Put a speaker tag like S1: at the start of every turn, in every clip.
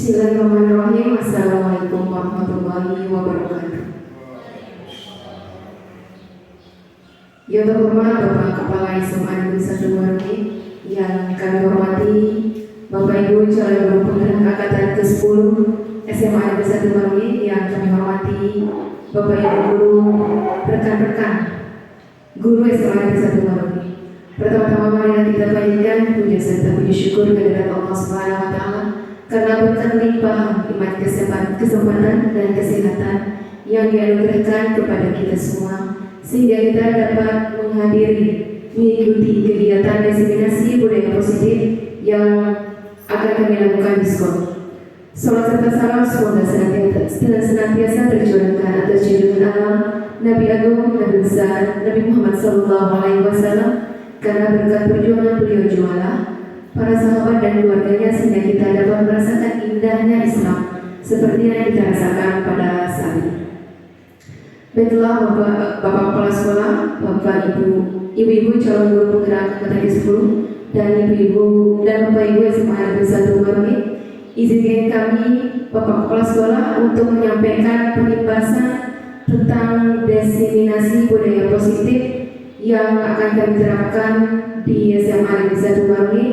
S1: Bismillahirrahmanirrahim. Assalamualaikum warahmatullahi wabarakatuh. Yang terhormat Bapak Kepala SMA Negeri 1 Merauke, yang kami hormati Bapak Ibu calon guru penggerak angkatan ke-10 SMA Negeri 1 Merauke, yang kami hormati Bapak Ibu guru, rekan-rekan guru SMA Negeri 1 Merauke. Pertama-tama mari kita panjatkan puja serta puji syukur kehadirat Allah Subhanahu wa taala karena berkat limpahan iman, kesempatan dan kesehatan yang dianugerahkan kepada kita semua, sehingga kita dapat mengikuti kegiatan diseminasi budaya positif yang akan kami lakukan di sekolah. Salam serta salam semoga senantiasa tercurahkan atas junjungan Allah Nabi Agung, Nabi besar, Nabi Muhammad SAW, karena berkat perjuangan beliau jualah para sahabat dan keluarganya, sehingga kita dapat merasakan indahnya Islam seperti yang kita rasakan pada saat ini. Baiklah Bapak Kepala Sekolah, Bapak Ibu calon guru penggerak angkatan ke-10 dan Ibu-ibu dan Bapak Ibu SMA Negeri 1 Merauke, izinkan kami Bapak Kepala Sekolah untuk menyampaikan penjelasan tentang diseminasi budaya positif yang akan kami terapkan di SMA Negeri 1 Merauke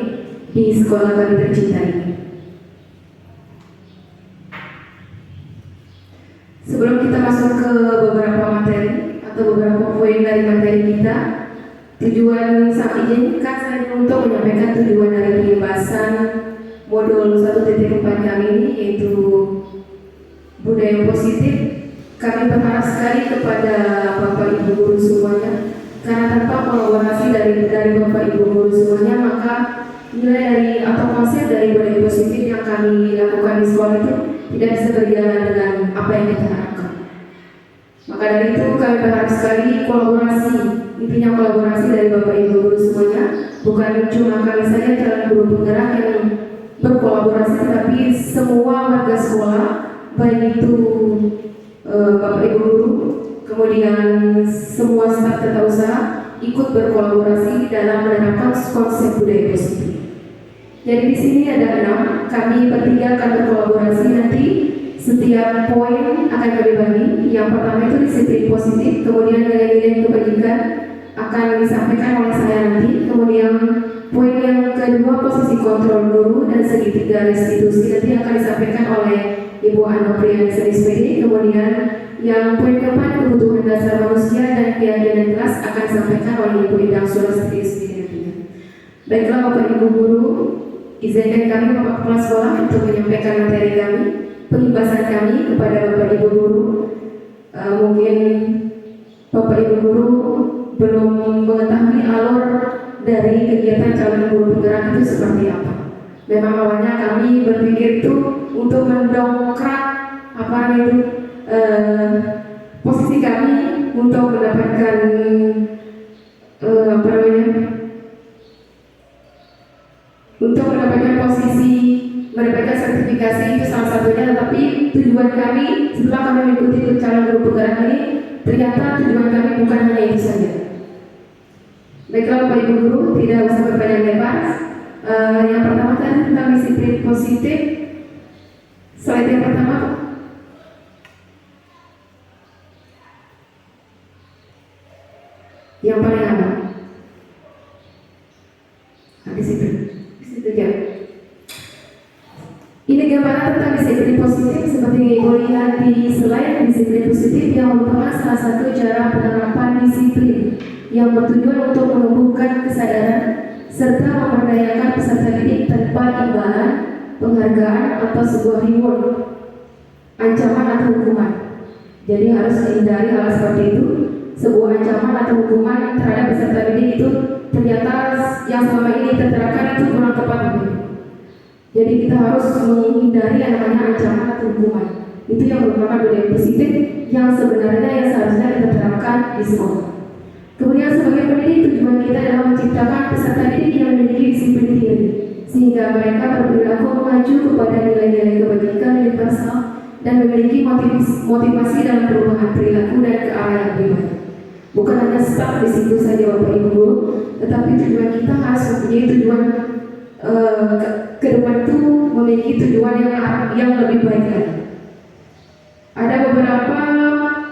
S1: di sekolah kami tercinta ini. Sebelum kita masuk ke beberapa materi atau beberapa poin dari materi kita, tujuan izinkan saya untuk menyampaikan tujuan dari pembahasan modul 1.4 kami ini, yaitu budaya positif. Kami berharap sekali kepada Bapak Ibu guru semuanya, karena tanpa kolaborasi dari Bapak Ibu guru semuanya, maka nilai dari atau konsep dari budaya positif yang kami lakukan di sekolah itu tidak bisa berjalan dengan apa yang kita harapkan. Maka dari itu kami berharap sekali kolaborasi, intinya kolaborasi dari Bapak Ibu guru semuanya, bukan cuma kami saja calon guru penggerak yang berkolaborasi, tetapi semua warga sekolah, baik itu Bapak Ibu guru, kemudian semua staf tata usaha ikut berkolaborasi dalam menerapkan konsep budaya positif. Jadi di sini ada 6, kami bertiga akan berkolaborasi nanti. Setiap poin akan kami bagi. Yang pertama itu disiplin positif, kemudian nilai-nilai kebajikan akan disampaikan oleh saya nanti. Kemudian poin yang kedua posisi kontrol guru dan segitiga restitusi nanti akan disampaikan oleh Ibu Anopriani SPD. Kemudian yang poin keempat kebutuhan dasar manusia dan keyakinan kelas akan disampaikan oleh Ibu Indang Sulastri SPD nantinya. Baiklah Bapak Ibu guru, izinkan kami Bapak Kepala Sekolah untuk menyampaikan materi kami, pembahasan kami kepada Bapak Ibu guru. Mungkin Bapak Ibu guru belum mengetahui alur dari kegiatan calon guru penggerak itu seperti apa. Memang awalnya kami berpikir itu untuk mendongkrak posisi kami untuk mendapatkan untuk mendapatkan sertifikasi itu salah satunya. Tapi tujuan kami setelah kami mengikuti calon guru penggerak ini, ternyata tujuan kami bukan hanya itu saja. Baiklah Bapak Ibu guru, tidak usah berpanjang lebar. Yang pertama tentang disiplin positif. Slide yang pertama. Yang paling awal. Disiplin. Ini gambaran tentang disiplin positif seperti yang Ibu lihat di slide. Disiplin positif yang merupakan salah satu cara penerapan disiplin yang bertujuan untuk menumbuhkan kesadaran serta memberdayakan peserta didik tanpa imbalan, penghargaan atau sebuah reward, ancaman atau hukuman. Jadi harus dihindari hal seperti itu. Sebuah ancaman atau hukuman terhadap peserta didik itu ternyata yang selama ini terterapkan itu kurang tepat. Jadi kita harus menghindari yang namanya ancaman atau hukuman. Itu yang merupakan budaya positif yang sebenarnya yang seharusnya kita terapkan di sekolah. Kemudian sebagai pendidik, tujuan kita adalah menciptakan peserta didik yang memiliki disiplin tinggi, sehingga mereka berperilaku mengacu kepada nilai-nilai kebajikan universal dan memiliki motivasi dalam perubahan perilaku dan ke arah yang lebih baik. Bukan hanya stuck di situ saja Bapak Ibu guru, tetapi tujuan kita harus mempunyai tujuan ke depan itu memiliki tujuan yang lebih baik lagi. Ada beberapa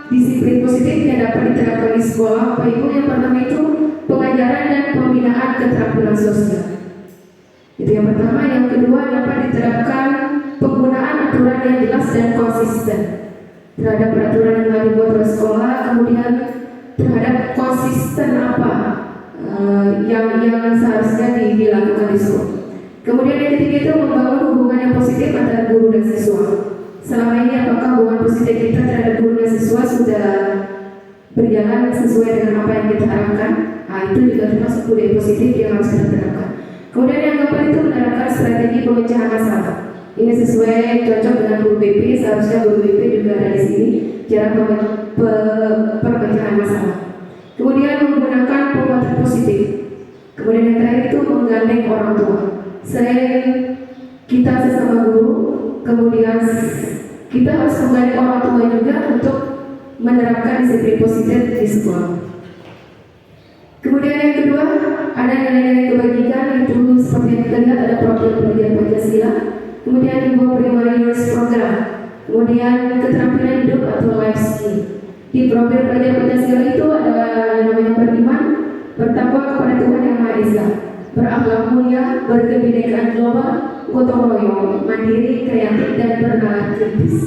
S1: disiplin positif yang dapat diterapkan di sekolah. Bapak Ibu, yang pertama itu pengajaran dan pembinaan keterampilan sosial. Itu yang pertama. Yang kedua, dapat diterapkan penggunaan aturan yang jelas dan konsisten terhadap peraturan yang telah dibuat oleh sekolah. Kemudian terhadap konsisten apa yang seharusnya dilakukan di sekolah. Kemudian yang ketiga itu membangun hubungan yang positif antara guru dan siswa. Selama ini apakah hubungan positif kita terhadap guru dan siswa sudah berjalan sesuai dengan apa yang kita harapkan? Nah, itu juga termasuk budaya positif yang harus kita terapkan. Kemudian yang keempat itu menerapkan strategi pemecahan masalah. Ini sesuai cocok dengan guru BP. Seharusnya guru BP juga ada di sini. Cara pemecahan masalah. Kemudian menggunakan penguatan positif. Kemudian yang terakhir itu menggandeng orang tua. Selain kita sesama guru, kemudian kita harus menggandeng orang tua juga untuk menerapkan disiplin positif di sekolah. Kemudian yang kedua, ada nilai-nilai kebajikan, itu seperti yang kita lihat ada profil belajar Pancasila. Kemudian dibuat primary years program. Kemudian keterampilan hidup atau life skill. Di profil belajar Pancasila itu ada yang namanya beriman, bertakwa kepada Tuhan Yang Maha Esa, berakhlak mulia, berkebinekaan global, gotong royong, mandiri, kreatif, dan bernalar kritis.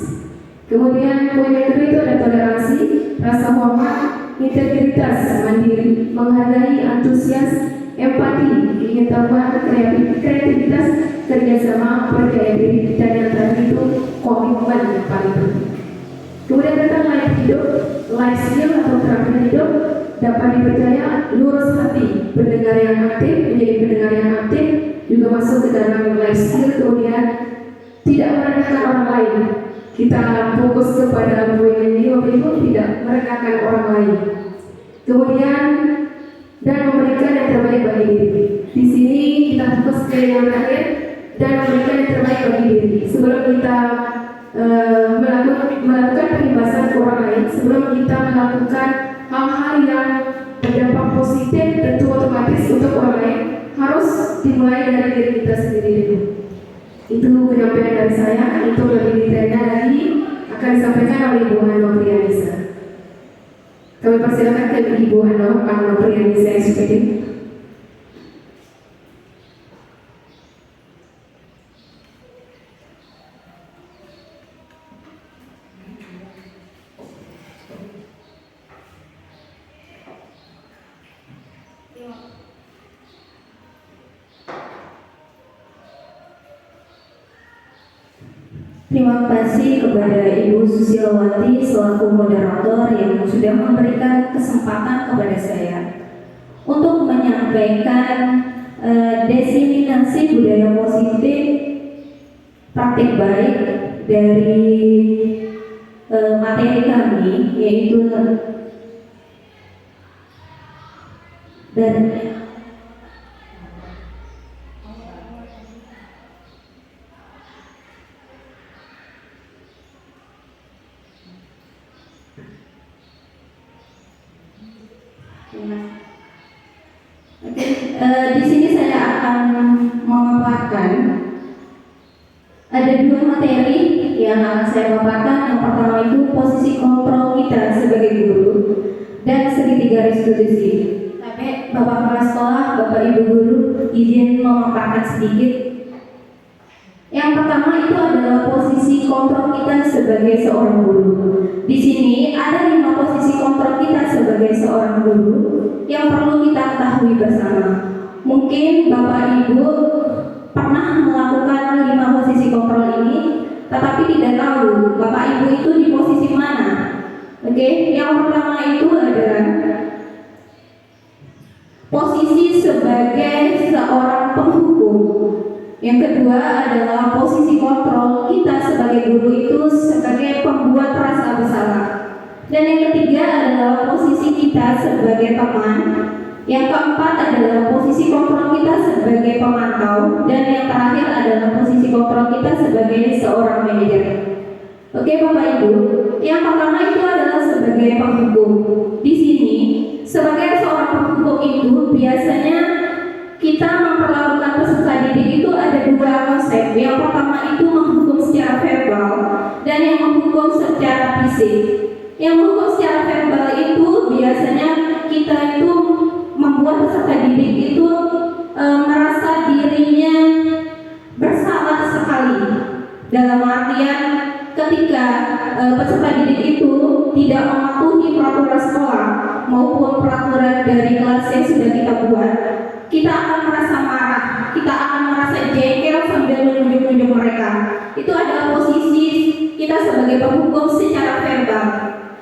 S1: Kemudian poin yang kedua itu ada toleransi, rasa hormat, integritas, mandiri, menghargai, antusias, empati, ingin tambah, kreativitas, kerjasama, percaya diri, dan yang terakhir itu komitmen yang paling penting. Kemudian tentang life hidup, life skill atau keterampilan hidup dapat dipercaya, lurus hati, pendengar yang aktif, menjadi pendengar yang aktif, juga masuk ke dalam life skill. Kemudian tidak merendahkan orang lain. Kita fokus kepada poin ini, Bapak Ibu, tidak merendahkan orang lain. Kemudian dan memberikan yang terbaik bagi diri. Di sini kita fokus ke yang terakhir, dan memberikan yang terbaik bagi diri. Sebelum kita melakukan pengibasan ke orang lain, sebelum kita melakukan hal-hal yang berdampak positif, tentu otomatis untuk orang lain harus dimulai dari diri kita sendiri dulu. Itu penyampaian dari saya. Untuk lebih detailnya lagi akan disampaikan oleh Ibu Hano Priyanisa. Kami persilakan ke Ibu Hano Priyanisa SPD.
S2: Terima kasih kepada Ibu Susilowati selaku moderator yang sudah memberikan kesempatan kepada saya untuk menyampaikan diseminasi budaya positif praktik baik dari materi kami, yaitu dari di sini saya akan memaparkan ada dua materi yang akan saya paparkan. Yang pertama itu posisi kontrol kita sebagai guru dan segitiga restitusi. Tapi Bapak Kepala Sekolah, Bapak Ibu Guru, izin memaparkan sedikit. Yang pertama itu adalah posisi kontrol kita sebagai seorang guru. Di sini ada 5 posisi kontrol kita sebagai seorang guru yang perlu kita ketahui bersama. Mungkin Bapak Ibu pernah melakukan 5 posisi kontrol ini, tetapi tidak tahu Bapak Ibu itu di posisi mana. Oke, yang pertama itu adalah posisi sebagai seorang penghukum. Yang kedua adalah posisi kontrol kita sebagai guru itu sebagai pembuat rasa bersalah. Dan yang ketiga adalah posisi kita sebagai teman. Yang keempat adalah posisi kontrol kita sebagai pemantau. Dan yang terakhir adalah posisi kontrol kita sebagai seorang manajer. Oke Bapak Ibu, yang pertama itu adalah sebagai penghukum. Di sini sebagai seorang penghukum itu biasanya kita kita memperlakukan peserta didik itu ada dua konsep. Yang pertama itu menghukum secara verbal dan yang menghukum secara fisik. Yang menghukum secara verbal itu biasanya kita itu membuat peserta didik itu merasa dirinya bersalah sekali. Dalam artian ketika peserta didik itu tidak mematuhi peraturan sekolah maupun peraturan dari kelas yang sudah kita buat, kita akan merasa marah, kita akan merasa jengkel sambil menunjuk-nunjuk mereka. Itu adalah posisi kita sebagai penghukum secara verbal.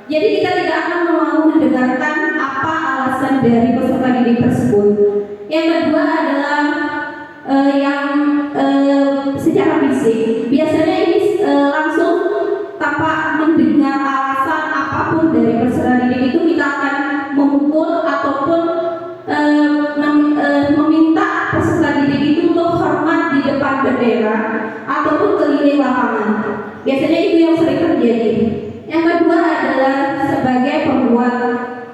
S2: Jadi kita tidak akan mau mendengarkan apa alasan dari peserta didik tersebut. Yang kedua adalah yang secara fisik. Biasanya ini langsung tanpa mendengar alasan apapun dari peserta didik itu kita akan memukul ataupun meminta peserta didik itu untuk hormat di depan bendera ataupun keliling lapangan. Biasanya itu yang sering terjadi. Yang kedua adalah sebagai pembuat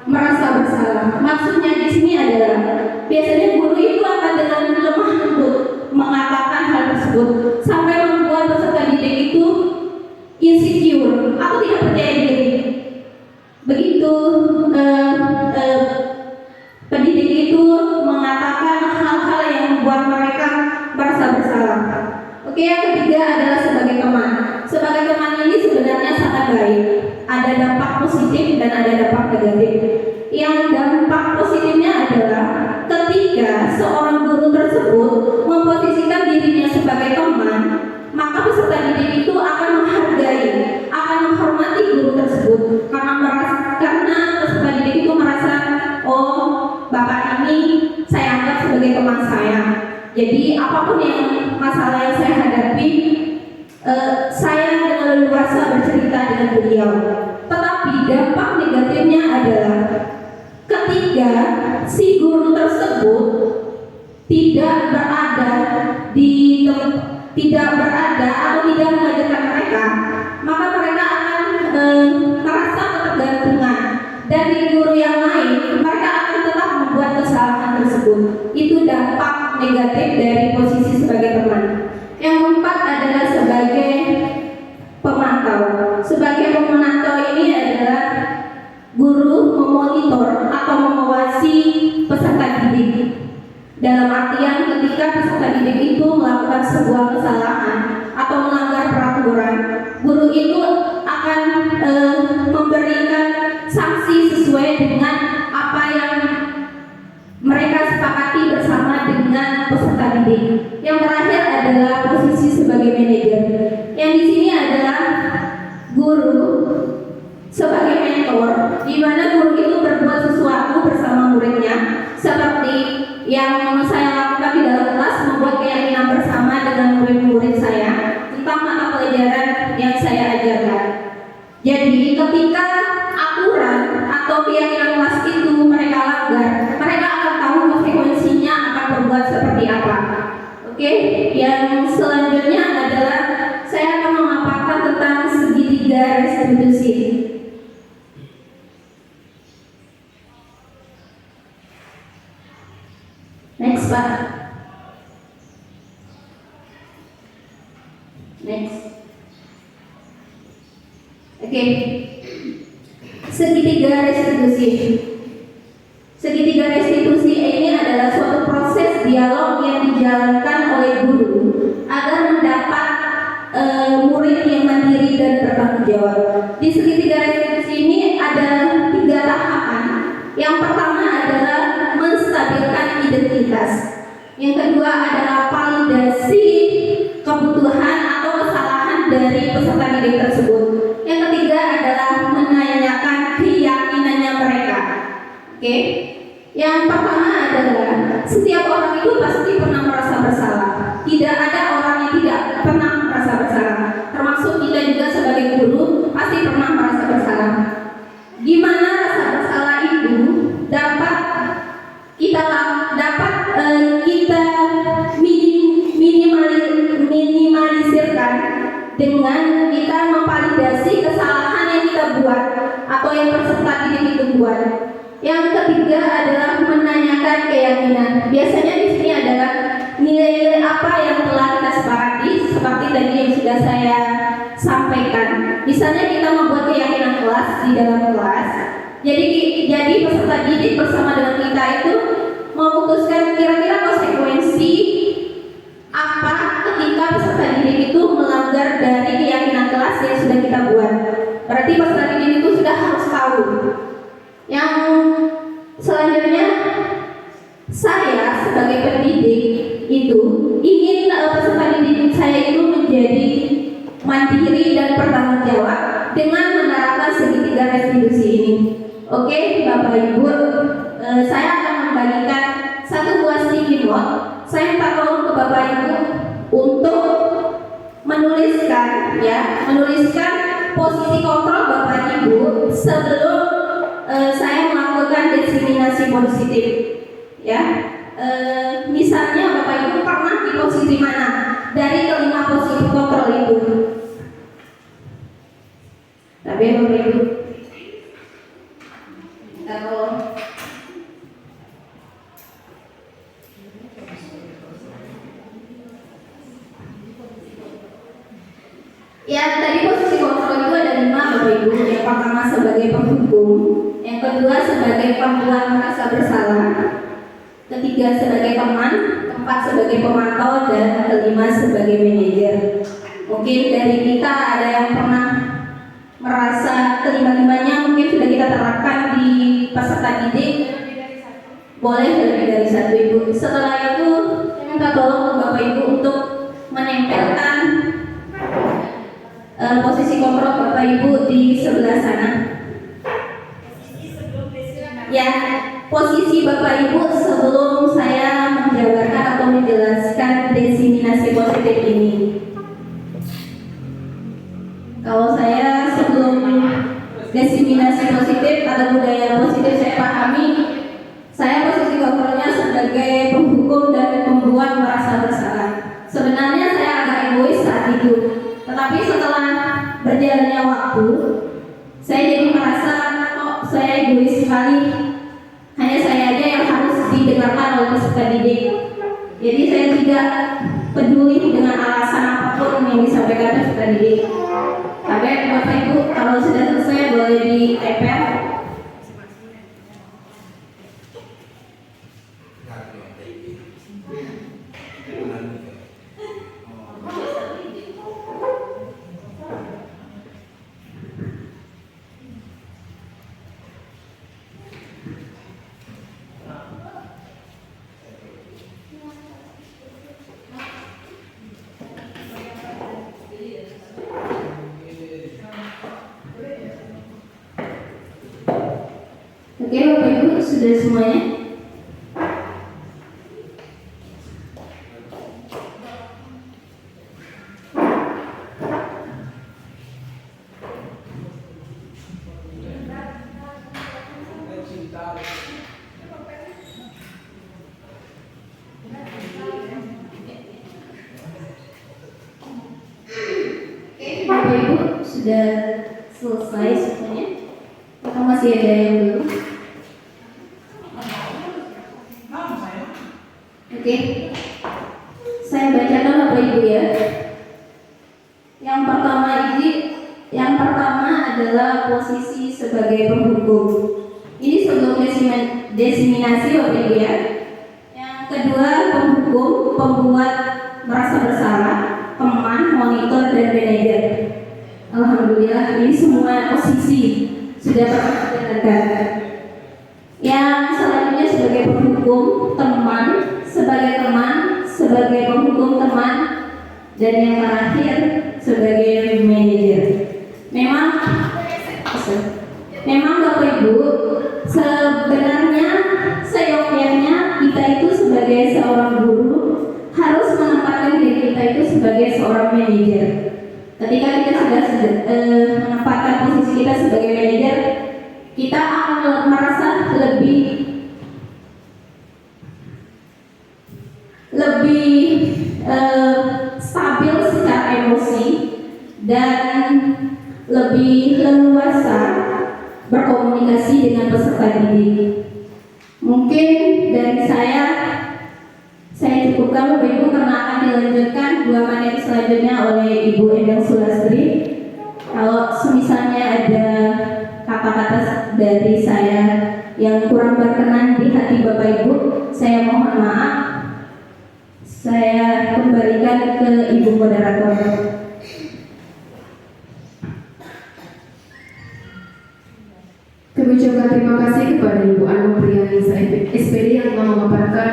S2: merasa bersalah. Maksudnya di sini adalah biasanya guru itu akan dengan lemah lembut mengatakan hal tersebut sampai membuat peserta didik itu insecure atau tidak percaya diri. Begitu pendidik itu mengatakan hal-hal yang membuat mereka merasa bersalah. Oke, yang ketiga adalah sebagai teman. Sebagai teman ini sebenarnya sangat baik. Ada dampak positif dan ada dampak negatif. Yang dampak positifnya adalah ketika seorang guru tersebut memposisikan dirinya sebagai teman, maka peserta didik itu akan menghargai, akan menghormati guru tersebut karena peserta didik itu merasa, oh, bapak ini saya anggap sebagai teman saya. Jadi apapun yang masalah yang saya hadapi, saya dengan leluasa bercerita dengan beliau. Tetapi dampak negatifnya adalah ketika si guru tersebut tidak berada atau tidak mengajarkan mereka, maka mereka akan merasa ketergantungan dari guru yang lain. Mereka akan tetap membuat kesalahan tersebut. Itu dampak negatif dari posisi sebagai teman. Yang keempat adalah sebagai pemantau. Sebagai pemantau ini adalah guru memonitor atau mengawasi peserta didik. Dalam artian ketika peserta didik itu melakukan sebuah kesalahan atau melanggar peraturan, guru itu akan memberikan sanksi sesuai dengan apa yang mereka sepakati bersama dengan peserta didik. Yang terakhir adalah posisi sebagai manajer. Yang di sini adalah guru sebagai mentor, di mana guru itu berbuat sesuatu bersama muridnya, seperti yang saya lakukan di dalam kelas, membuat keyakinan bersama dengan murid-murid saya tentang mata pelajaran yang saya ajarkan. Jadi ketika aturan atau keyakinan kelas itu mereka langgar, mereka akan tahu konsekuensinya akan berbuat seperti apa. Oke, yang selanjutnya adalah saya akan memaparkan tentang segitiga restitusi. Next, Pak. Next. Oke. Segitiga restitusi. Segitiga restitusi ini adalah suatu proses dialog yang dijalankan oleh guru agar mendapat murid yang mandiri dan bertanggung jawab. Di segitiga restitusi ini ada 3 tahapan. Yang pertama adalah menstabilkan identitas. Yang kedua adalah validasi kebutuhan atau kesalahan dari peserta didik tersebut. Yang ketiga adalah menanyakan keyakinannya mereka. Oke. Yang pertama adalah setiap orang itu pasti pernah merasa bersalah. Tidak ada orang yang tidak pernah merasa bersalah. Termasuk kita juga sebagai guru pasti pernah merasa bersalah. Gimana rasa bersalah itu dapat kita minimalisirkan dengan kita memvalidasi kesalahan yang kita buat atau yang peserta didik itu buat. Yang ketiga adalah menanyakan keyakinan. Biasanya di sini adalah nilai-nilai apa yang telah kita sepakati, seperti tadi yang sudah saya sampaikan. Misalnya kita membuat keyakinan kelas di dalam kelas. Jadi peserta didik bersama dengan kita itu memutuskan kira-kira konsekuensi apa ketika peserta didik itu melanggar dari keyakinan kelas yang sudah kita buat. Berarti peserta didik itu sudah harus tahu. Yang selanjutnya, saya sebagai pendidik itu ingin peserta didik saya itu menjadi mandiri dan bertanggung jawab dengan menerapkan segitiga restitusi ini. Oke, Bapak Ibu, saya akan membagikan satu buah sticky note. Saya minta tolong ke Bapak Ibu untuk menuliskan posisi kontrol Bapak Ibu sebelum saya melakukan diseminasi positif. Ya, misalnya Bapak Ibu pernah di posisi mana dari kelima posisi kontrol itu? Tapi Bapak Ibu, kalau ya tadi posisi kontrol itu ada 5 Bapak Ibu. Yang pertama sebagai penghukum, yang kedua sebagai pembuat merasa bersalah, ketiga sebagai teman, keempat sebagai pemantau, dan kelima sebagai manajer. Mungkin dari kita ada yang pernah merasa kelima-limanya mungkin sudah kita terapkan di peserta didik. Boleh lebih dari satu Ibu. Setelah itu saya minta tolong Bapak Ibu untuk menempelkan posisi kontrol Bapak Ibu di sebelah sana. Ya, posisi Bapak Ibu sebelum saya menjabarkan atau menjelaskan diseminasi positif ini. Kalau saya sebelum diseminasi positif atau budaya positif saya pahami, saya posisi kontrolnya sebagai penghukum dan pembuat merasa bersalah. Sebenarnya saya agak egois saat itu, tetapi setelah berjalannya waktu, saya jadi merasa saya egois sekali. Hanya saya aja yang harus didengarkan oleh peserta didik. Jadi saya tidak peduli dengan alasan apapun yang disampaikan peserta didik. Tapi Bapak Ibu, kalau sudah selesai boleh ditempel. Oke Bapak Ibu, sudah semuanya? Oke Bapak Ibu, sudah selesai semuanya? Atau masih ada yang belum? Oke, saya bacakan Bapak Ibu ya. Yang pertama adalah posisi sebagai penghukum. Ini sebelum diseminasi Bapak Ibu ya. Yang kedua penghukum, pembuat merasa bersalah, teman, monitor, dan manajer. Alhamdulillah ini semua posisi sudah pernah dijalankan. Yang selanjutnya sebagai penghukum, teman, sebagai penghukum teman, dan yang terakhir sebagai manajer. Memang Bapak Ibu, sebenarnya seyogyanya kita itu sebagai seorang guru harus menempatkan diri kita itu sebagai seorang manajer. Ketika kita sudah menempatkan posisi kita sebagai manajer, kita akan merasa lebih stabil secara emosi dan lebih leluasa berkomunikasi dengan peserta didik. Mungkin dari saya cukupkan Bapak Ibu karena akan dilanjutkan 2 materi selanjutnya oleh Ibu Endang Sulastri. Kalau semisalnya ada kata-kata dari saya yang kurang berkenan di hati Bapak Ibu, saya mohon maaf. Saya kembalikan ke Ibu Moderator.
S1: Kami ucapkan terima kasih kepada Ibu Anu Priani SPD yang telah memaparkan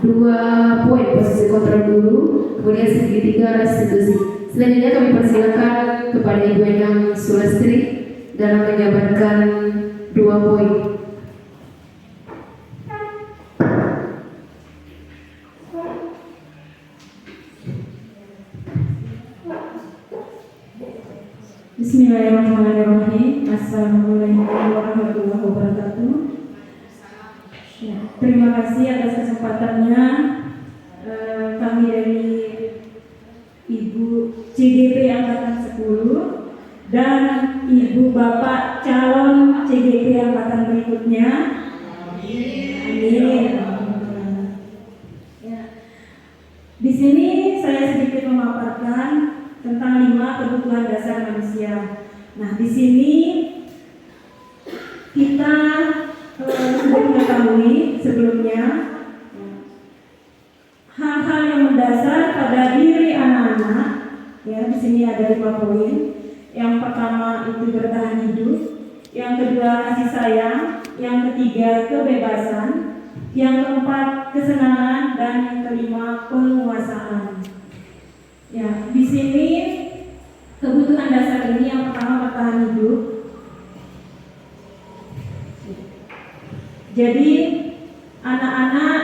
S1: 2 poin posisi kontrol guru, kemudian segitiga restitusi. Selanjutnya kami persilakan kepada Ibu Endang Sulastri dalam menjabarkan 2 poin.
S3: Bismillahirrahmanirrahim. Assalamualaikum warahmatullahi wabarakatuh. Ya, terima kasih atas kesempatannya. Kami dari Ibu CGP Angkatan 10 dan Ibu Bapak calon CGP Angkatan berikutnya. Amin. Ya. Di sini saya sedikit memaparkan tentang 5 kebutuhan dasar manusia. Nah, di sini kita sudah mengetahui sebelumnya hal-hal yang mendasar pada diri anak-anak. Ya, di sini ada 5 poin. Yang pertama itu bertahan hidup, yang kedua kasih sayang, yang ketiga kebebasan, yang keempat kesenangan, dan yang kelima penguasaan. Ya, di sini kebutuhan dasar ini yang pertama bertahan hidup. Jadi anak-anak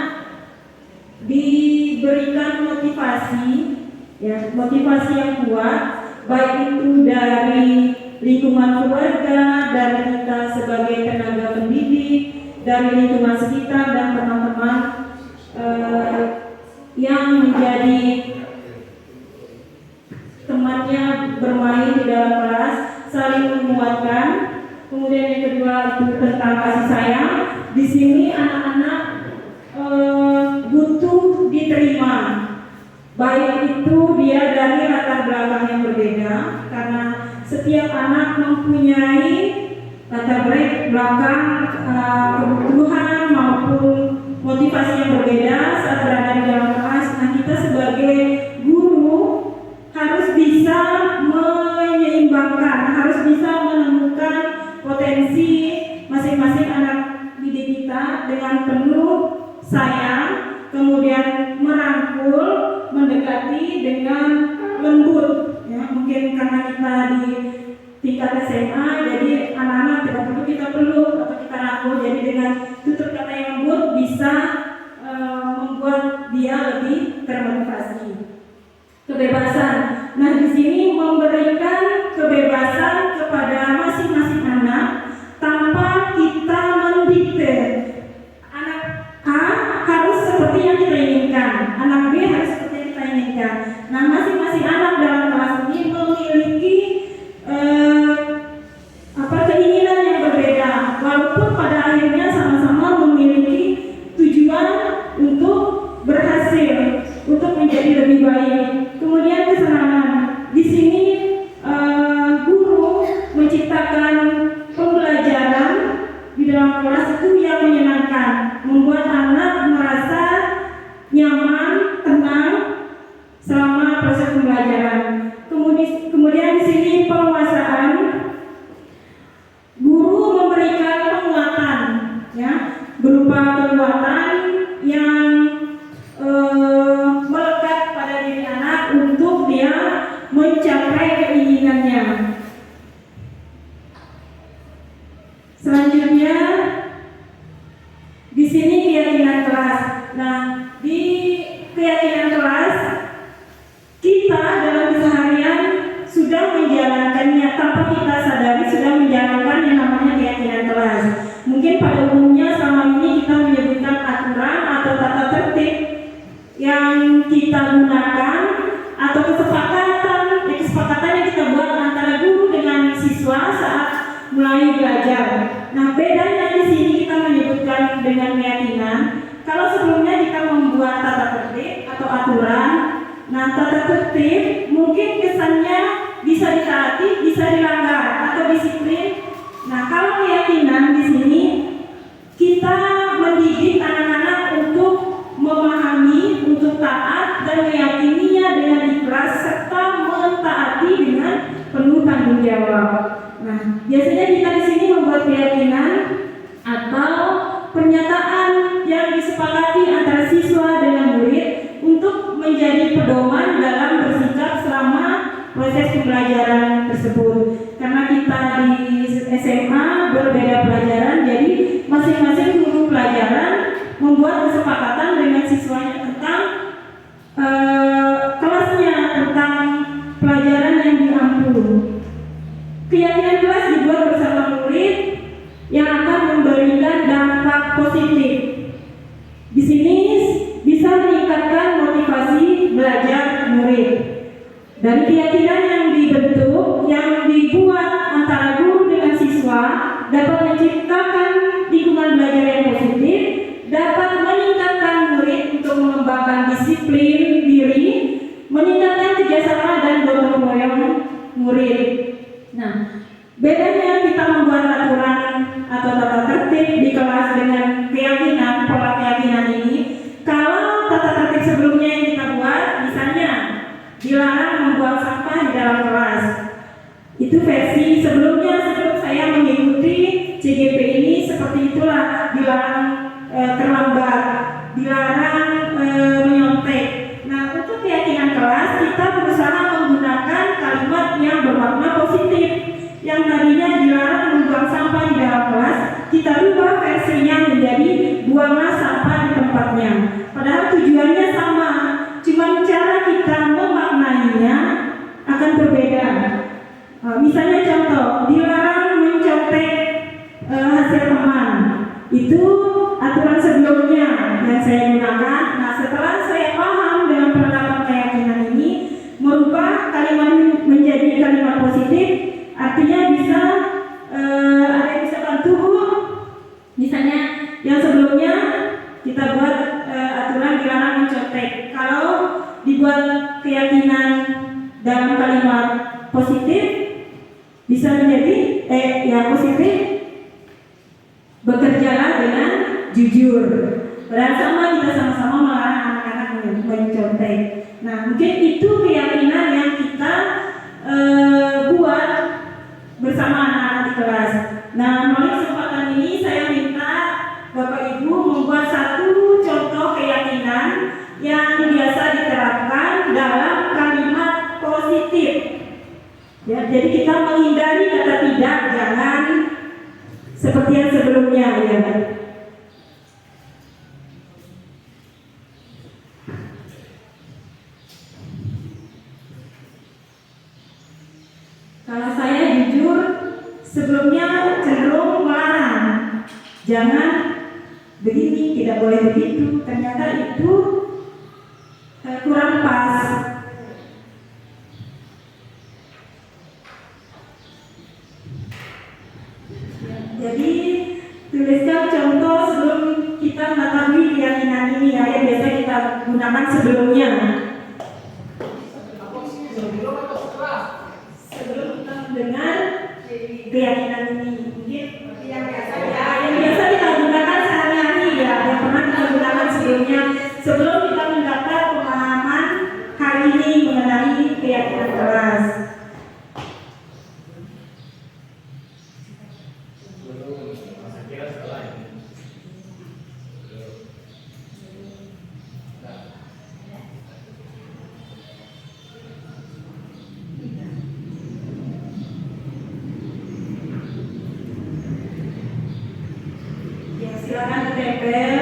S3: diberikan motivasi, ya, motivasi yang kuat, baik itu dari lingkungan keluarga, dari kita sebagai tenaga pendidik, dari lingkungan sekitar dan teman-teman yang menjadi temannya bermain di dalam kelas, saling menguatkan. Kemudian yang kedua itu tentang kasih sayang. Di sini anak-anak butuh diterima, baik itu dia dari latar belakang yang berbeda, karena setiap anak mempunyai latar belakang kebutuhan maupun motivasi yang berbeda saat berada di dalam kelas. Nah, kita sebagai guru harus bisa menyeimbangkan, harus bisa menemukan potensi masing-masing anak didik kita dengan penuh sayang, kemudian merangkul, mendekati dengan lembut. Ya, mungkin karena kita di tingkat SMA, jadi anak-anak tidak perlu kita peluk atau kita rangkul. Jadi dengan tutur kata yang lembut bisa membuat dia lebih termotivasi. Kebebasan. Nah, di sini memberikan kebebasan kepada masing-masing anak tanpa kita mendikte. Anak A harus seperti yang kita inginkan, anak B harus seperti yang kita inginkan. Nah, masing-masing anak dalam kelas ini memiliki keinginan yang berbeda, walaupun pada akhirnya sama-sama memiliki tujuan untuk berhasil, untuk menjadi lebih baik. Kemudian kesenangan. Di sini guru menciptakan pembelajaran di dalam kelas itu yang menyenangkan, membuat anak merasa nyaman, tenang selama proses pembelajaran. Kemudian di sini penguasaan. Guru memberikan penguatan, ya, berupa kekuatan yang melekat pada diri anak untuk dia mencapai keinginannya. Selanjutnya di sini keyakinan kelas. Nah, di keyakinan kelas kita dalam keseharian sudah menjalankannya tanpa kita sadari, sudah menjalankan yang namanya keyakinan kelas. Mungkin pada umumnya selama ini kita menyebutkan aturan atau tata tertib yang kita gunakan atau kesepakatan yang kita buat antara guru dengan siswa saat mulai belajar. Nah, bedanya di sini kita menyebutkan dengan keyakinan. bisa ditaati, bisa dilanggar atau disiplin. Nah, kalau keyakinan di sini kita mendidik anak-anak untuk memahami, untuk taat dan meyakininya dengan ikhlas serta mentaati dengan penuh tanggung jawab. Nah, biasanya kita di sini membuat keyakinan atau pernyataan yang disepakati antara siswa dengan murid untuk menjadi pedoman dalam bersikap selama proses pembelajaran tersebut. Karena kita di SMA berbeda pelajaran, jadi masing-masing guru pelajaran membuat kesepakatan dengan siswanya tentang kelasnya, tentang pelajaran yang diampu. Keyakinan kelas dibuat bersama murid yang akan memberikan dampak positif. Di sini bisa meningkatkan motivasi belajar murid. Dari keyakinan yang dibentuk, yang dibuat antara guru dengan siswa, dapat menciptakan lingkungan belajar yang positif, dapat meningkatkan murid untuk mengembangkan disiplin diri, meningkatkan kerjasama dan gotong royong murid. Nah, bedanya kita membuat aturan atau tata tertib di kelas dengan keyakinan, pola keyakinan ini. Kalau tata tertib sebelumnya yang kita buat, misalnya dilarang membuang sampah di dalam kelas. Itu versi sebelumnya, sebelum saya mengikuti CGP ini, seperti itulah. Dilarang terlambat, dilarang menyontek. Nah, untuk keyakinan kelas kita berusaha menggunakan kalimat yang bermakna positif. Yang tadinya dilarang membuang sampah di dalam kelas, kita rubah versinya menjadi buanglah sampah di tempatnya. Padahal tujuannya sama, cuma cara kita memaknainya akan berbeda. Misalnya contoh, dilarang mencontek hasil teman. Itu aturan sebelumnya yang saya gunakan. Nah, setelah saya paham dengan penerapan keyakinan ini, merubah kalimat menjadi kalimat positif, artinya bisa ada yang bisa bantu. Misalnya yang sebelumnya kita buat aturan dilarang mencontek. Kalau dibuat keyakinan dalam kalimat positif, bisa menjadi positif, bekerjalah dengan jujur. Bersama kita sama-sama melarang anak-anak mencontek. Nah, mungkin itu keyakinan yang kita buat bersama anak-anak di kelas. Nah, melalui kesempatan ini saya minta Bapak Ibu membuat satu contoh keyakinan yang biasa diterapkan dalam kalimat positif. Ya, jadi kita menghindari kata tidak, jangan seperti yang sebelumnya, ya. Kalau saya jujur, sebelumnya cenderung melarang, jangan begini, tidak boleh begitu. Ternyata itu kurang pas. Jadi tuliskan contoh sebelum kita mengetahui keyakinan ini, ya, yang biasa kita gunakan sebelumnya. Sebelum kita mendengar keyakinan ini, mungkin yang biasa kita gunakan sehari-hari, ya, yang pernah kita gunakan sebelumnya, sebelum kita mendapat pemahaman hari ini mengenai keyakinan kelas. Silakan ditempel.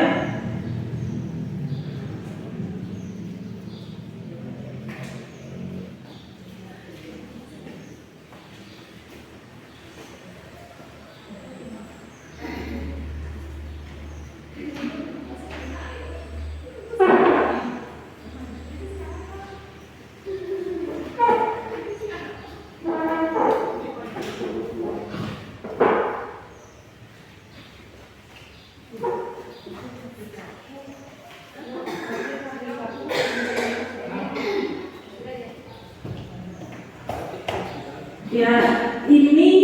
S3: Ya, ini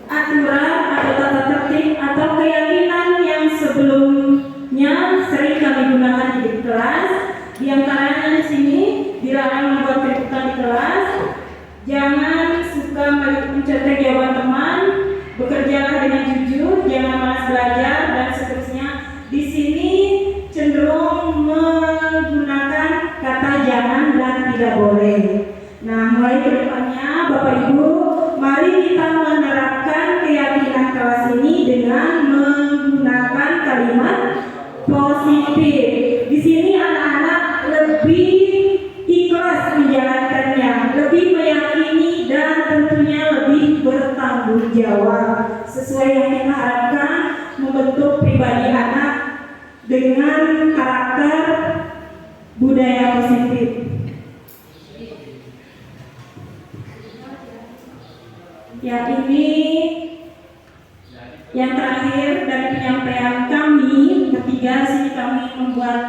S3: aturan atau tata tertib atau keyakinan yang sebelumnya sering kami gunakan di kelas. Di antaranya di sini dilarang membuat keributan di kelas, jangan suka mencontek jawaban teman, bekerjalah dengan jujur, jangan malas belajar dan seterusnya. Di sini cenderung menggunakan kata jangan dan tidak boleh. Nah, mulai ke depannya Bapak Ibu, mari kita menerapkan keyakinan kelas ini dengan menggunakan kalimat positif. Di sini anak-anak lebih ikhlas menjalankannya, lebih meyakini dan tentunya lebih bertanggung jawab sesuai yang kita harapkan, membentuk pribadi anak dengan karakter budaya positif. Ya, ini yang terakhir dari penyampaian kami bertiga. Sini kami membuat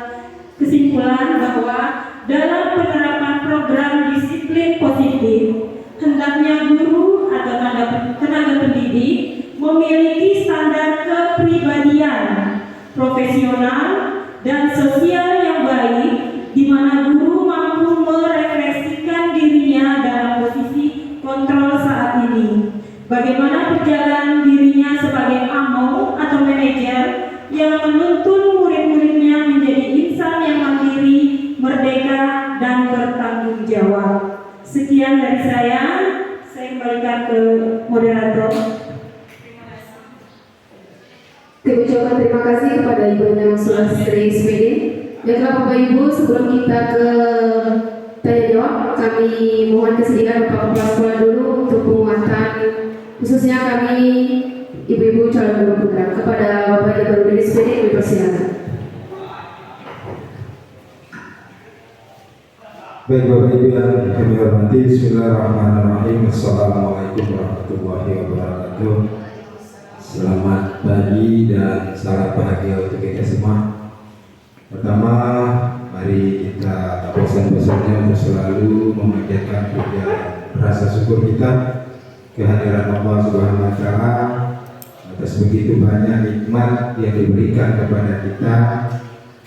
S3: kesimpulan bahwa dalam penerapan program disiplin positif, hendaknya guru atau tenaga pendidik memiliki standar kepribadian, profesional, dan sosial yang baik, di mana guru mampu merefleksikan dirinya dalam posisi kontrol saat ini. Bagaimana perjalanan dirinya sebagai AMO atau manajer yang menuntun murid-muridnya menjadi insan yang mandiri, merdeka, dan bertanggung jawab. Sekian dari saya kembalikan ke moderator.
S1: Kami ucapkan terima kasih kepada Ibu Endang Sulastri SPD. Baiklah Bapak Ibu, sebelum kita ke tanya jawab, kami mohon kesediaan Bapak Kepala Sekolah dulu untuk penguatan, khususnya kami ibu-ibu calon guru putra. Kepada Bapak Ibu dari SPD, kami persilakan.
S4: Baik Bapak Ibu yang kami hormati, Bismillahirrahmanirrahim. Assalamualaikum warahmatullahi wabarakatuh. Selamat pagi dan salam bahagia untuk kita semua. Pertama, mari kita bosan-bosannya untuk selalu memanjatkan puja rasa syukur kita kehadiran Allah Subhanahu wa Ta'ala atas begitu banyak nikmat yang diberikan kepada kita.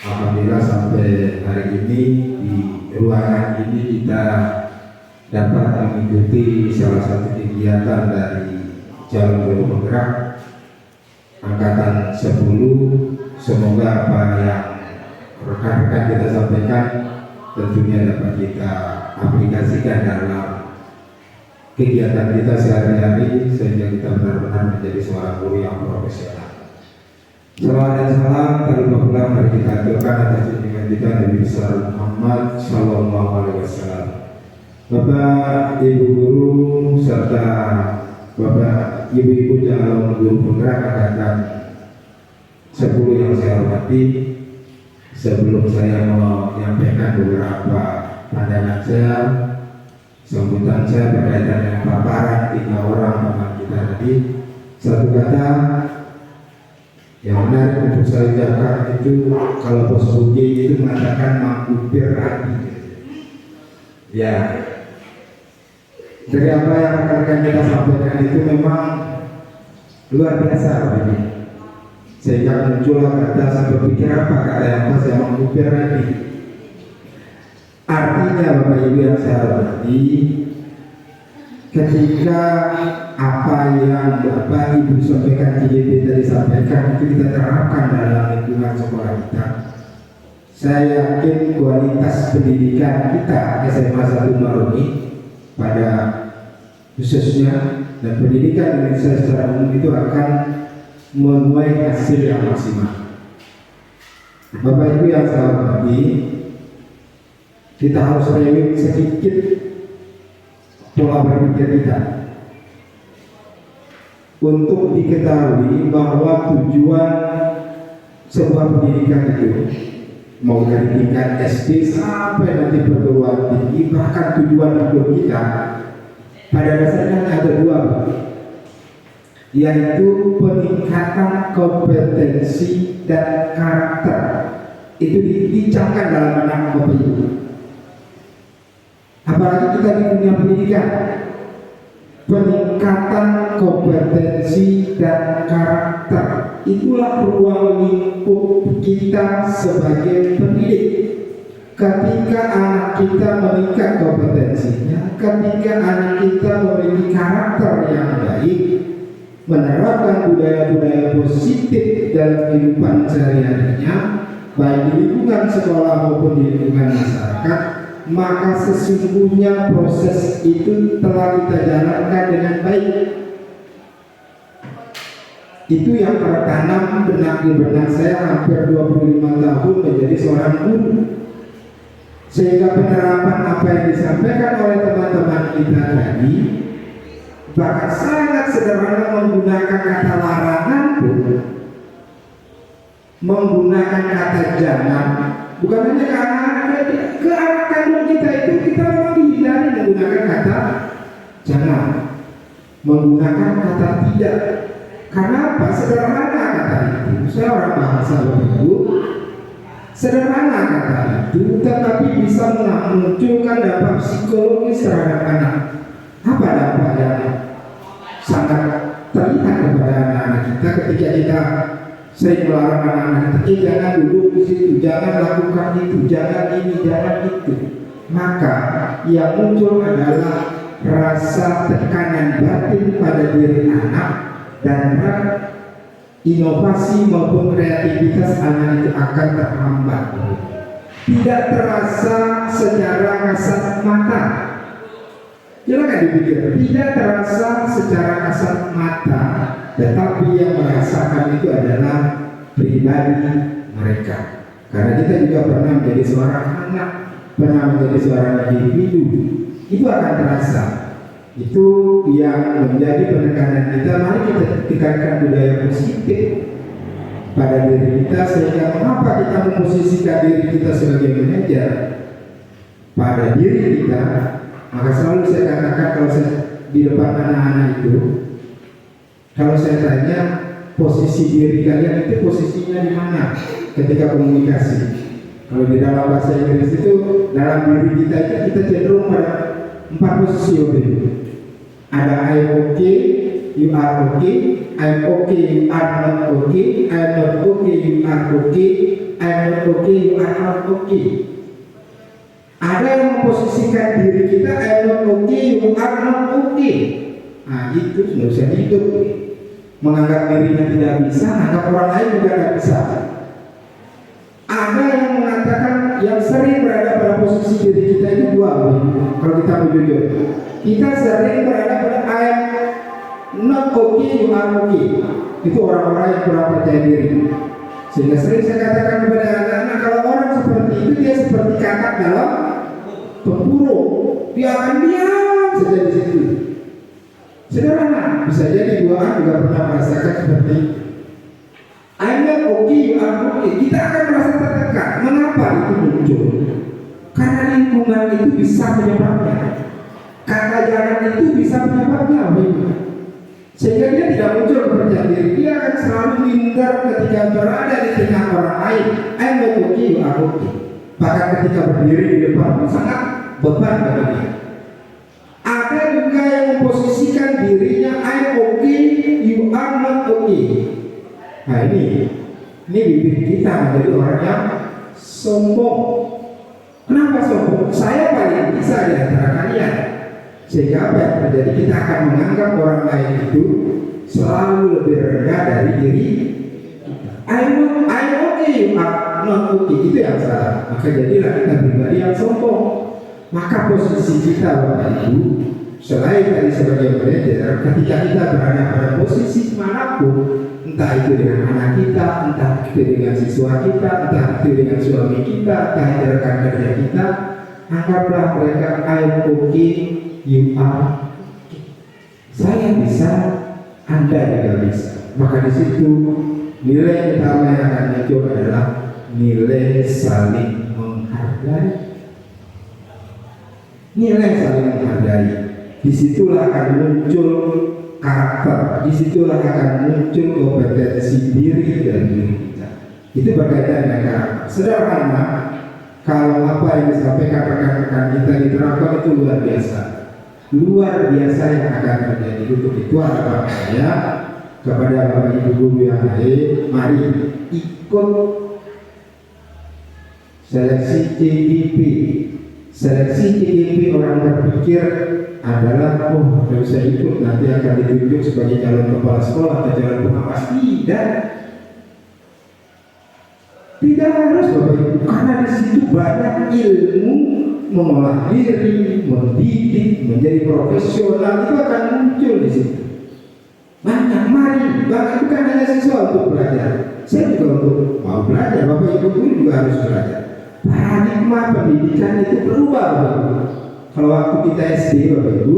S4: Alhamdulillah sampai hari ini di ruangan ini kita dapat mengikuti salah satu kegiatan dari calon guru penggerak angkatan 10. Semoga apa yang rekan-rekan kita sampaikan tentunya dapat kita aplikasikan dalam kegiatan kita sehari-hari sehingga kita benar-benar menjadi seorang guru yang profesional. Salawat dan salam terlebih pulang mari kita aturkan atas junjungan kita Nabi besar Muhammad Sallallahu Alaihi Wasallam. Bapak Ibu guru serta Bapak Ibu-ibu calon guru penggerak angkatan 10 yang saya hormati, sebelum saya menyampaikan beberapa pandangan saya, sambutan saya berkaitan dengan paparan 3 orang teman kita tadi, satu kata yang menarik untuk saya ucapkan itu, kalau Bos Buki itu mengatakan mengupir hati. Ya, dari apa yang rekan-rekan kita sampaikan itu memang luar biasa ini. Sehingga muncullah kata saya berpikir apa kata yang pas yang mengupir hati. Artinya Bapak Ibu yang saya hormati, ketika apa yang Bapak Ibu sampaikan, JB tadi sampaikan itu kita terapkan dalam lingkungan sekolah kita, saya yakin kualitas pendidikan kita SMA 1 Maroni pada khususnya dan pendidikan Indonesia secara umum itu akan menuai hasil yang maksimal. Bapak Ibu yang saya hormati, kita harus review sedikit pola berpikir kita untuk diketahui bahwa tujuan sebuah pendidikan itu mau dari tingkat SD sampai nanti perguruan tinggi, bahkan tujuan hidup kita pada dasarnya ada 2, yaitu peningkatan kompetensi dan karakter. Itu dibincangkan dalam anak Bapak Ibu. Apalagi kita di dunia pendidikan, peningkatan kompetensi dan karakter. Itulah ruang lingkup kita sebagai pendidik. Ketika anak kita meningkat kompetensinya, ketika anak kita memiliki karakter yang baik, menerapkan budaya-budaya positif dalam kehidupan sehari-harinya, baik di lingkungan sekolah maupun di lingkungan masyarakat, maka sesungguhnya proses itu telah kita jalankan dengan baik. Itu yang tertanam di benak saya hampir 25 tahun menjadi seorang guru. Sehingga penerapan apa yang disampaikan oleh teman-teman kita tadi, bahkan sangat sederhana menggunakan kata larangan pun, menggunakan kata jangan, bukan hanya ke anak-anak, ke anak kandung kita itu kita memang dihindari menggunakan kata jangan, menggunakan kata tidak. Karena apa? Sederhana kata itu. Saya orang bahasa Ibu, sederhana kata itu, tetapi bisa memunculkan dampak psikologis terhadap anak. Apa dampak yang sangat terlihat kepada anak-anak kita ketika kita sering melarang anak-anak kita, jangan duduk di situ, jangan lakukan itu, jangan ini, jangan itu. Maka yang muncul adalah rasa tekanan batin pada diri anak, dan inovasi maupun kreativitas anak itu akan terhambat. Tidak terasa secara kasat mata. Silakan dipikir, tidak terasa secara kasat mata, tetapi yang merasakan itu adalah pribadi mereka. Karena kita juga pernah menjadi seorang anak, pernah menjadi seorang individu, itu akan terasa. Itu yang menjadi penekanan kita. Mari kita tingkatkan budaya positif pada diri kita, sehingga mengapa kita memposisikan diri kita sebagai manajer pada diri kita. Maka selalu saya katakan kalau saya di depan anak-anak itu, kalau saya tanya posisi diri kalian itu posisinya di mana ketika komunikasi. Kalau di dalam bahasa Inggris itu, dalam diri kita itu kita cenderung pada 4 posisi itu. Ada I'm okay, you are okay, I'm okay, you are not okay, I'm not okay, you are okay, I'm not okay, you are not okay. Ada yang memposisikan diri kita I'm not okay, you are not okay. Nah itu sudah bisa hidup. Menganggap dirinya tidak bisa, anggap orang lain juga tidak bisa. Ada yang mengatakan, yang sering berada pada posisi diri kita itu dua. Kalau kita mau jujur, kita sering berada pada I'm not okay, you are okay. Itu orang-orang yang kurang percaya diri. Sehingga sering saya katakan kepada anak-anak, kalau orang seperti itu, dia seperti kakak dalam tempurung, dia akan diam saja di situ. Sederhana, bisa jadi buah juga pernah merasakan seperti itu. I'm not okay, you are okay. Kita akan merasa tertekan. Mengapa itu muncul? Karena lingkungan itu bisa menyebabnya. Kata jangan itu bisa menyebabnya. Sehingga dia tidak muncul kepercayaan diri. Dia akan selalu minder ketika berada di tengah orang lain. I'm not okay, you are okay. Bahkan ketika berdiri di depan pun sangat beban bagi dia. Ada juga yang memposisikan dirinya I'm okay, you are not okay. Nah ini bibit kita menjadi orang yang sombong. Kenapa sombong? Saya paling bisa di antara kalian. Sehingga apa yang terjadi? Kita akan menganggap orang lain itu selalu lebih rendah dari diri kita. I'm okay, you are not okay. Itu yang salah. Maka jadilah kita pribadi yang sombong. Maka posisi kita Bapak Ibu, selain tadi sebagai manajer, ketika kita berada pada posisi manapun, entah itu dengan anak kita, entah itu dengan siswa kita, entah itu dengan suami kita, entah itu rekan kerja kita, anggaplah mereka I'm okay, you are okay. Saya bisa, Anda juga bisa. Maka di situ nilai utama yang akan muncul adalah nilai saling menghargai. Nilai saling menghargai. Disitulah akan muncul karakter, disitulah akan muncul kompetensi diri dan diri kita. Itu berkaitan dengan karakter. Sederhana, kalau apa yang disampaikan rekan-rekan kita diterapkan itu luar biasa. luar biasa yang akan terjadi. Untuk itu harapan saya kepada Bapak Ibu guru yang lain, mari ikut seleksi CGP. Seleksi CGP orang berpikir adalah tidak usah ikut, nanti akan ditunjuk sebagai calon kepala sekolah atau calon pengawas. Tidak harus Bapak Ibu, karena di situ banyak ilmu mengolah diri, mendidik, menjadi profesional itu akan muncul di situ. Banyak, mari, bukan hanya siswa untuk belajar, saya juga untuk mau belajar, Bapak Ibu guru juga harus belajar. Paradigma pendidikan itu berubah, Bapak Ibu. Kalau waktu kita SD, Bapak Ibu,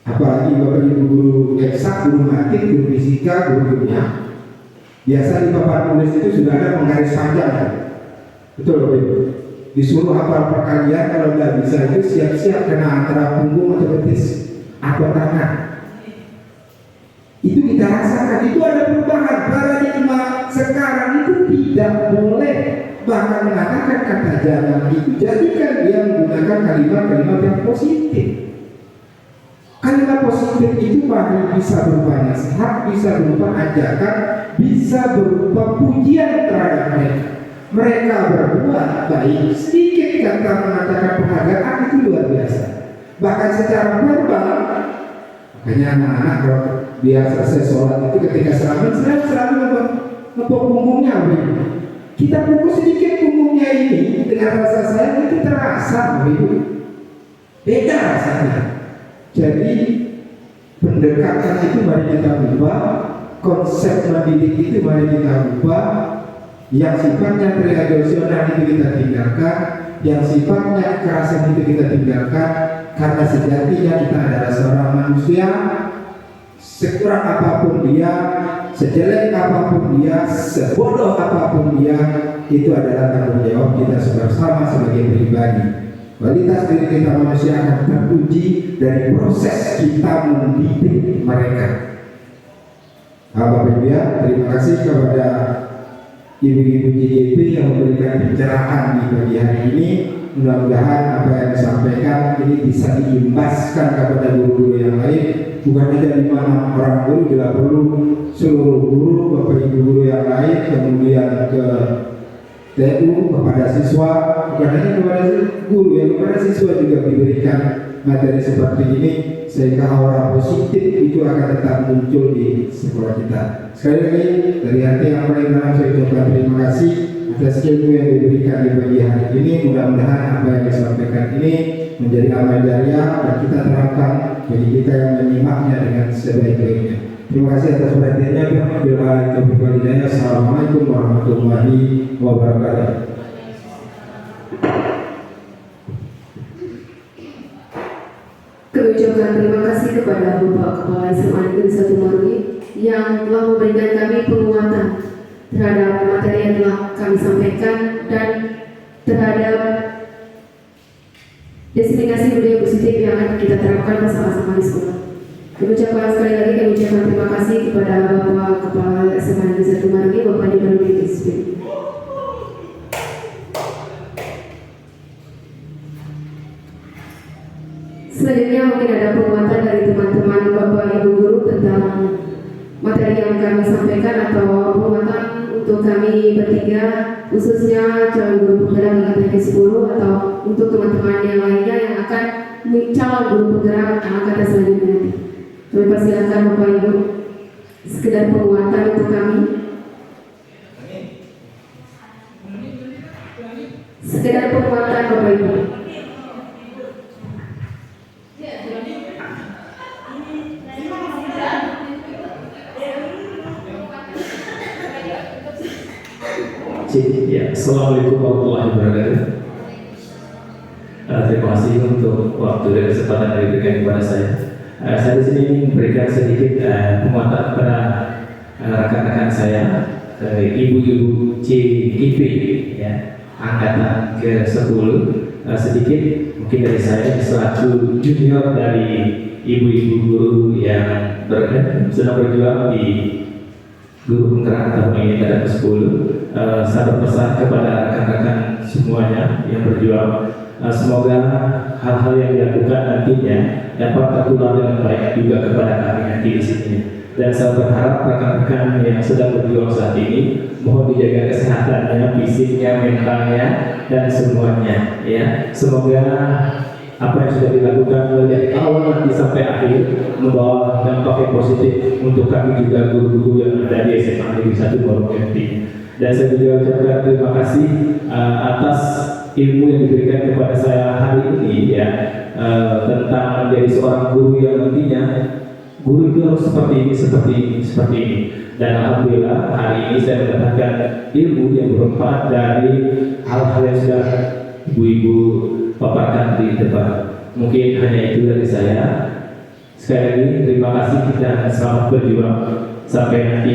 S4: apalagi Bapak Ibu guru eksak, guru matik, guru fisika, guru kimia, biasa di papan tulis itu sudah ada penggaris panjang, betul Bapak Ibu? Disuruh hafal perkalian, kalau tidak bisa itu siap-siap kena antara punggung atau betis atau tangan. Itu kita rasakan, itu ada perubahan. Paradigma sekarang itu tidak boleh, bahkan mengatakan kata jangan itu, jadikan dia menggunakan kalimat-kalimat yang positif. Kalimat positif itu bisa berupa nasihat, bisa berupa ajakan, bisa berupa pujian terhadap mereka. Mereka berbuat baik, sedikit kata mengatakan penghargaan itu luar biasa. Bahkan secara verbal, makanya anak-anak kalau dia selesai sholat itu ketika selalu ngepuk punggungnya. Kita pukul sedikit punggungnya ini dengan rasa sayang itu terasa, beda rasanya. Jadi pendekatan itu mari kita ubah, konsep mendidik itu mari kita ubah. Yang sifatnya tradisional itu kita tinggalkan, yang sifatnya kekerasan itu kita tinggalkan, karena sejatinya kita adalah seorang manusia. Sekurang apapun dia, sejelek apapun dia, sebodoh apapun dia, itu adalah tanggung jawab kita bersama sebagai pribadi. Kualitas diri kita manusia akan teruji dari proses kita mendidik mereka. Bapak Ibu ya, terima kasih kepada ibu-ibu JJP yang memberikan pencerahan di pagi hari ini. Mudah-mudahan apa yang disampaikan ini bisa diimbaskan kepada guru-guru yang lain, bukan hanya 5 orang guru, bila perlu seluruh guru, Bapak Ibu guru yang lain, kemudian ke TU, kepada siswa, bukan hanya kepada guru, yang kepada siswa juga diberikan materi seperti ini, sehingga aura positif itu akan tetap muncul di sekolah kita. Sekali lagi dari hati yang paling dalam saya ucapkan terima kasih atas ilmu yang diberikan di pagi hari ini. Mudah-mudahan apa yang disampaikan ini menjadi amal jariah dan kita terapkan bagi kita yang menyimaknya dengan sebaik-baiknya. Terima kasih atas perhatiannya. Assalamualaikum warahmatullahi wabarakatuh.
S1: Kami ucapkan terima kasih kepada Bapak Kepala SMA Negeri 1 Marui yang telah memberikan kami penguatan terhadap materi yang telah kami sampaikan dan terhadap destinasi budaya positif yang akan kita terapkan bersama-sama di sekolah. Kami ucapkan sekali lagi, kami ucapkan terima kasih kepada Bapak Kepala SMA Negeri 1 Marui, Bapak Nibarudin SP. Selanjutnya mungkin ada penguatan dari teman-teman Bapak Ibu guru tentang materi yang kami sampaikan atau penguatan untuk kami bertiga, khususnya calon guru penggerak angkatan ke-10 atau untuk teman-teman yang lainnya yang akan calon guru penggerak angkatan selanjutnya. Kami persilakan Bapak Ibu sekedar penguatan untuk kami. Sekedar penguatan Bapak Ibu.
S5: Ya, Assalamualaikum warahmatullahi wabarakatuh. Terima kasih untuk waktu dan kesempatan yang diberikan kepada saya. Saya di sini ingin memberikan sedikit penguatan kepada rekan-rekan saya, ibu-ibu CGP, ya, angkatan ke-10. Sedikit mungkin dari saya selaku junior dari ibu-ibu guru yang sedang berjuang di guru penggerak tahun ini ke-10. Saya berpesan kepada rekan-rekan semuanya yang berjuang semoga hal-hal yang dilakukan nantinya dapat tertular dengan baik juga kepada kami nanti di sini. Dan saya berharap rekan-rekan yang sedang berjuang saat ini mohon dijaga kesehatannya, fisiknya, mentalnya, dan semuanya. Ya, semoga apa yang sudah dilakukan dari awal nanti sampai akhir membawa dampak yang positif untuk kami juga guru-guru yang ada di SMA Negeri 1 Purwokerti. Dan saya juga ucapkan terima kasih atas ilmu yang diberikan kepada saya hari ini ya, tentang menjadi seorang guru yang nantinya guru itu harus seperti ini. Dan alhamdulillah hari ini saya mendapatkan ilmu yang bermanfaat dari hal-hal yang sudah ibu-ibu paparkan di depan. Mungkin hanya itu dari saya. Sekali lagi terima kasih, kita selamat berjuang sampai nanti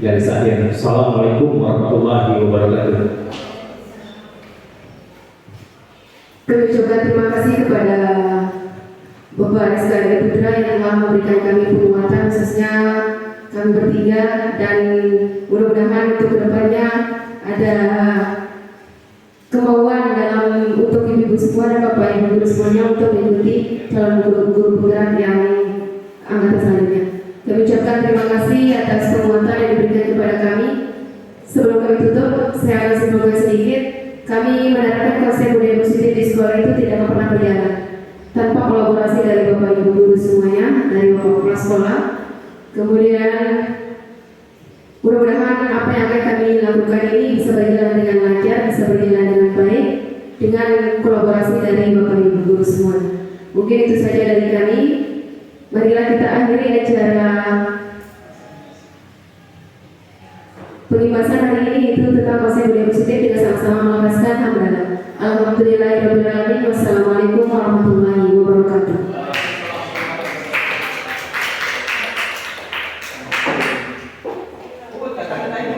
S5: garis akhir. Assalamualaikum warahmatullahi wabarakatuh.
S1: Kami ucapkan terima kasih kepada Bapak Rizky Putra yang telah memberikan kami penguatan, khususnya kami bertiga, dan mudah-mudahan untuk kedepannya ada kemauan dalam untuk ibu-ibu semua dan bapak ibu guru semuanya untuk mengikuti calon guru penggerak yang angkatan selanjutnya. Kami ucapkan terima kasih atas penguatan yang diberikan kepada kami. Sebelum kami tutup, saya akan simpulkan sedikit. Kami menerapkan konsep budaya positif di sekolah itu tidak akan pernah berjalan tanpa kolaborasi dari bapak ibu guru semuanya, dari bapak kepala sekolah. Kemudian mudah-mudahan apa yang akan kami lakukan ini bisa berjalan dengan lancar, bisa berjalan dengan baik dengan kolaborasi dari bapak ibu guru semua. Mungkin itu saja dari kami. Marilah kita akhiri acara pengibasan hari ini, itu tentang konsep budaya positif, dengan sama-sama melambaskan hamdalah. Alhamdulillahirabbil alamin. Wassalamualaikum warahmatullahi wabarakatuh.
S6: Kata-kata itu,